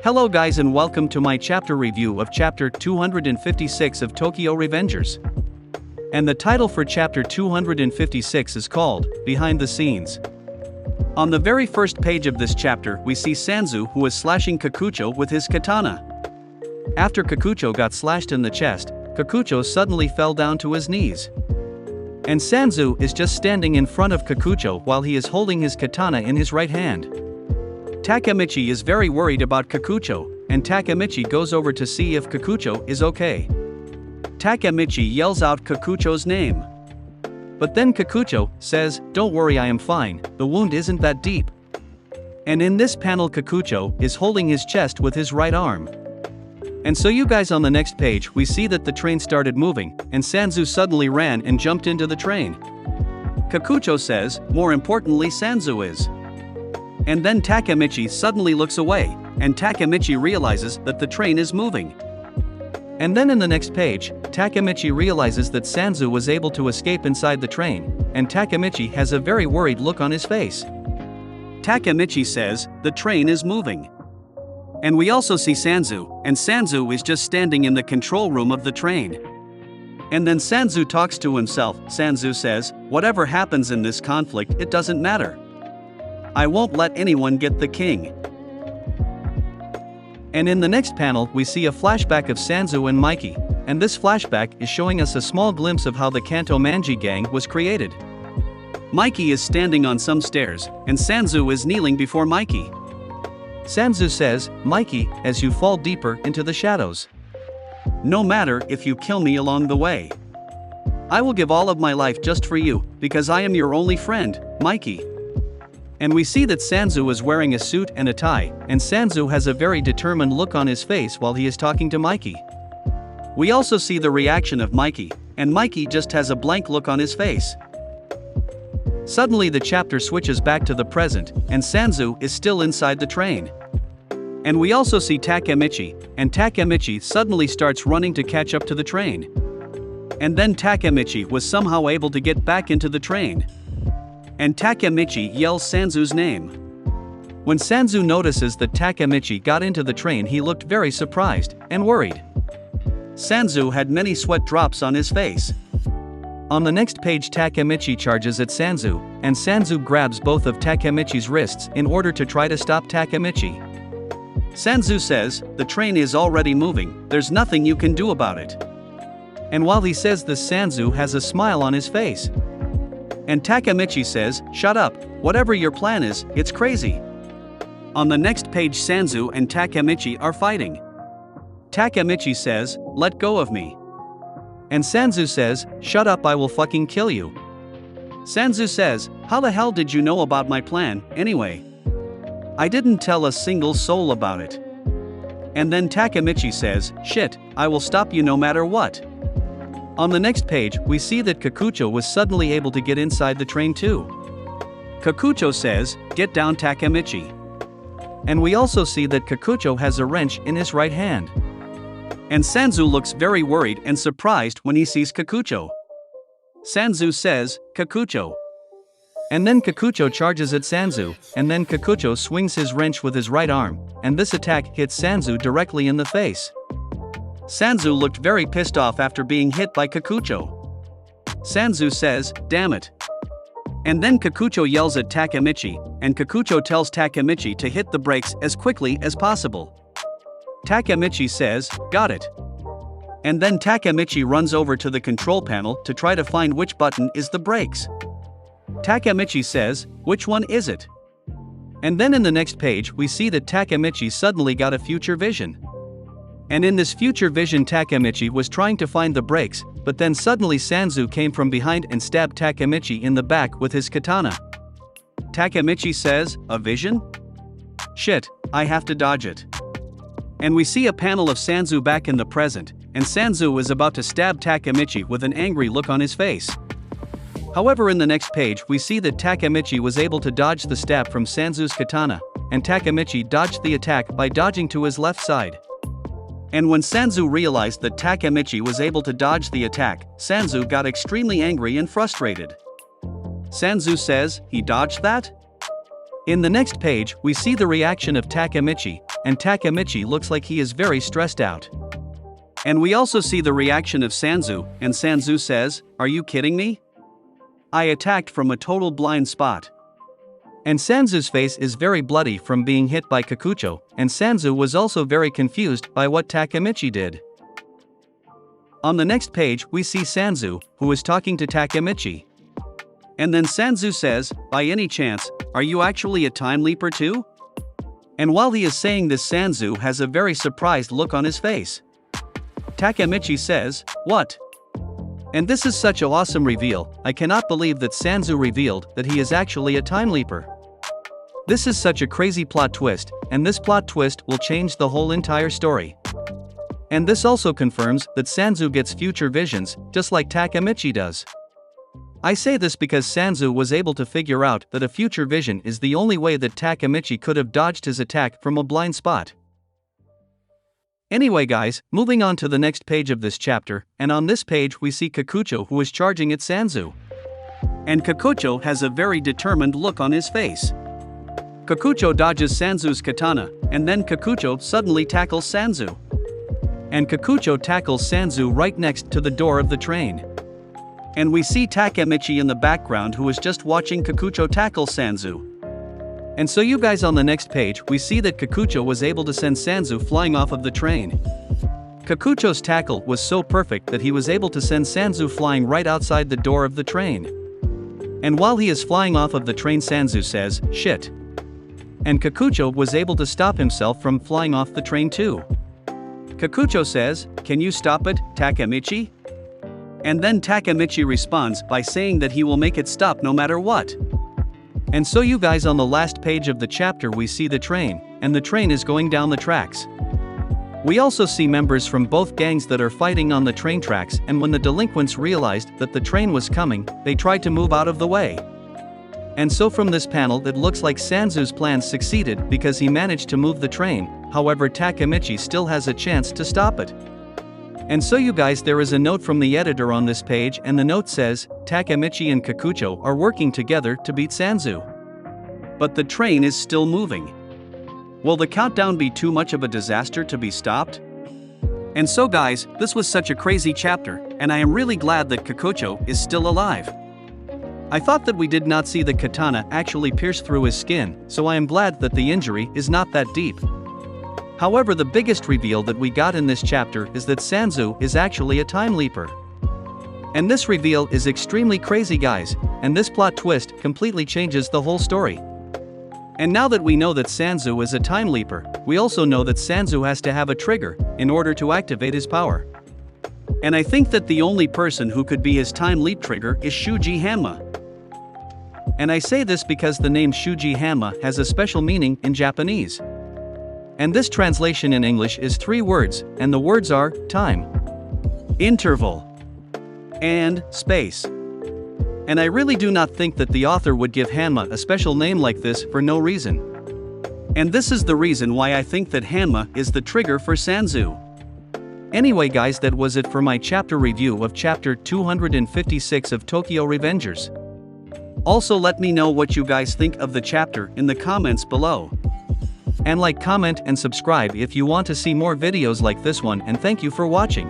Hello guys and welcome to my chapter review of chapter 256 of Tokyo Revengers. And the title for chapter 256 is called, Behind the Scenes. On the very first page of this chapter we see Sanzu who is slashing Kikucho with his katana. After Kikucho got slashed in the chest, Kikucho suddenly fell down to his knees. And Sanzu is just standing in front of Kikucho while he is holding his katana in his right hand. Takemichi is very worried about Kikucho, and Takemichi goes over to see if Kikucho is okay. Takemichi yells out Kikucho's name. But then Kikucho says, "Don't worry, I am fine, the wound isn't that deep." And in this panel Kikucho is holding his chest with his right arm. And so you guys, on the next page we see that the train started moving, and Sanzu suddenly ran and jumped into the train. Kikucho says, "More importantly, Sanzu is." And then Takemichi suddenly looks away, and Takemichi realizes that the train is moving. And then in the next page, Takemichi realizes that Sanzu was able to escape inside the train, and Takemichi has a very worried look on his face. Takemichi says, "The train is moving." And we also see Sanzu, and Sanzu is just standing in the control room of the train. And then Sanzu talks to himself. Sanzu says, "Whatever happens in this conflict, it doesn't matter. I won't let anyone get the king." And in the next panel we see a flashback of Sanzu and Mikey, and this flashback is showing us a small glimpse of how the Kanto Manji gang was created. Mikey is standing on some stairs, and Sanzu is kneeling before Mikey. Sanzu says, "Mikey, as you fall deeper into the shadows, no matter if you kill me along the way, I will give all of my life just for you, because I am your only friend, Mikey." And we see that Sanzu is wearing a suit and a tie, and Sanzu has a very determined look on his face while he is talking to Mikey. We also see the reaction of Mikey, and Mikey just has a blank look on his face. Suddenly the chapter switches back to the present, and Sanzu is still inside the train. And we also see Takemichi, and Takemichi suddenly starts running to catch up to the train. And then Takemichi was somehow able to get back into the train. And Takemichi yells Sanzu's name. When Sanzu notices that Takemichi got into the train, he looked very surprised and worried. Sanzu had many sweat drops on his face. On the next page Takemichi charges at Sanzu, and Sanzu grabs both of Takemichi's wrists in order to try to stop Takemichi. Sanzu says, "The train is already moving, there's nothing you can do about it." And while he says this, Sanzu has a smile on his face. And Takemichi says, "Shut up, whatever your plan is, it's crazy." On the next page Sanzu and Takemichi are fighting. Takemichi says, "Let go of me." And Sanzu says, "Shut up, I will fucking kill you." Sanzu says, "How the hell did you know about my plan, anyway? I didn't tell a single soul about it." And then Takemichi says, "Shit, I will stop you no matter what." On the next page, we see that Kikucho was suddenly able to get inside the train too. Kikucho says, "Get down, Takemichi." And we also see that Kikucho has a wrench in his right hand. And Sanzu looks very worried and surprised when he sees Kikucho. Sanzu says, "Kikucho." And then Kikucho charges at Sanzu, and then Kikucho swings his wrench with his right arm, and this attack hits Sanzu directly in the face. Sanzu looked very pissed off after being hit by Kikucho. Sanzu says, "Damn it." And then Kikucho yells at Takemichi, and Kikucho tells Takemichi to hit the brakes as quickly as possible. Takemichi says, "Got it." And then Takemichi runs over to the control panel to try to find which button is the brakes. Takemichi says, "Which one is it?" And then in the next page we see that Takemichi suddenly got a future vision. And in this future vision Takemichi was trying to find the brakes, but then suddenly Sanzu came from behind and stabbed Takemichi in the back with his katana. Takemichi says, "A vision? Shit, I have to dodge it." And we see a panel of Sanzu back in the present, and Sanzu is about to stab Takemichi with an angry look on his face. However, in the next page we see that Takemichi was able to dodge the stab from Sanzu's katana, and Takemichi dodged the attack by dodging to his left side. And when Sanzu realized that Takemichi was able to dodge the attack, Sanzu got extremely angry and frustrated. Sanzu says, "He dodged that?" In the next page, we see the reaction of Takemichi, and Takemichi looks like he is very stressed out. And we also see the reaction of Sanzu, and Sanzu says, "Are you kidding me? I attacked from a total blind spot." And Sanzu's face is very bloody from being hit by Kikucho, and Sanzu was also very confused by what Takemichi did. On the next page we see Sanzu, who is talking to Takemichi. And then Sanzu says, "By any chance, are you actually a time leaper too?" And while he is saying this, Sanzu has a very surprised look on his face. Takemichi says, "What?" And this is such an awesome reveal. I cannot believe that Sanzu revealed that he is actually a time leaper. This is such a crazy plot twist, and this plot twist will change the whole entire story. And this also confirms that Sanzu gets future visions, just like Takemichi does. I say this because Sanzu was able to figure out that a future vision is the only way that Takemichi could have dodged his attack from a blind spot. Anyway guys, moving on to the next page of this chapter, and on this page we see Kikucho, who is charging at Sanzu. And Kikucho has a very determined look on his face. Kikucho dodges Sanzu's katana, and then Kikucho suddenly tackles Sanzu. And Kikucho tackles Sanzu right next to the door of the train. And we see Takemichi in the background, who is just watching Kikucho tackle Sanzu. And so you guys, on the next page we see that Kikucho was able to send Sanzu flying off of the train. Kikucho's tackle was so perfect that he was able to send Sanzu flying right outside the door of the train. And while he is flying off of the train, Sanzu says, "Shit." And Kikucho was able to stop himself from flying off the train too. Kikucho says, "Can you stop it, Takemichi?" And then Takemichi responds by saying that he will make it stop no matter what. And so you guys, on the last page of the chapter we see the train, and the train is going down the tracks. We also see members from both gangs that are fighting on the train tracks, and when the delinquents realized that the train was coming, they tried to move out of the way. And so from this panel it looks like Sanzu's plan succeeded because he managed to move the train, however Takemichi still has a chance to stop it. And so you guys, there is a note from the editor on this page, and the note says, Takemichi and Kikucho are working together to beat Sanzu. But the train is still moving. Will the countdown be too much of a disaster to be stopped? And so guys, this was such a crazy chapter, and I am really glad that Kikucho is still alive. I thought that we did not see the katana actually pierce through his skin, so I am glad that the injury is not that deep. However, the biggest reveal that we got in this chapter is that Sanzu is actually a time leaper. And this reveal is extremely crazy guys, and this plot twist completely changes the whole story. And now that we know that Sanzu is a time leaper, we also know that Sanzu has to have a trigger in order to activate his power. And I think that the only person who could be his time leap trigger is Shuji Hanma. And I say this because the name Shuji Hanma has a special meaning in Japanese. And this translation in English is 3 words, and the words are time, interval, and space. And I really do not think that the author would give Hanma a special name like this for no reason. And this is the reason why I think that Hanma is the trigger for Sanzu. Anyway guys, that was it for my chapter review of chapter 256 of Tokyo Revengers. Also let me know what you guys think of the chapter in the comments below. And like, comment and subscribe if you want to see more videos like this one, and thank you for watching.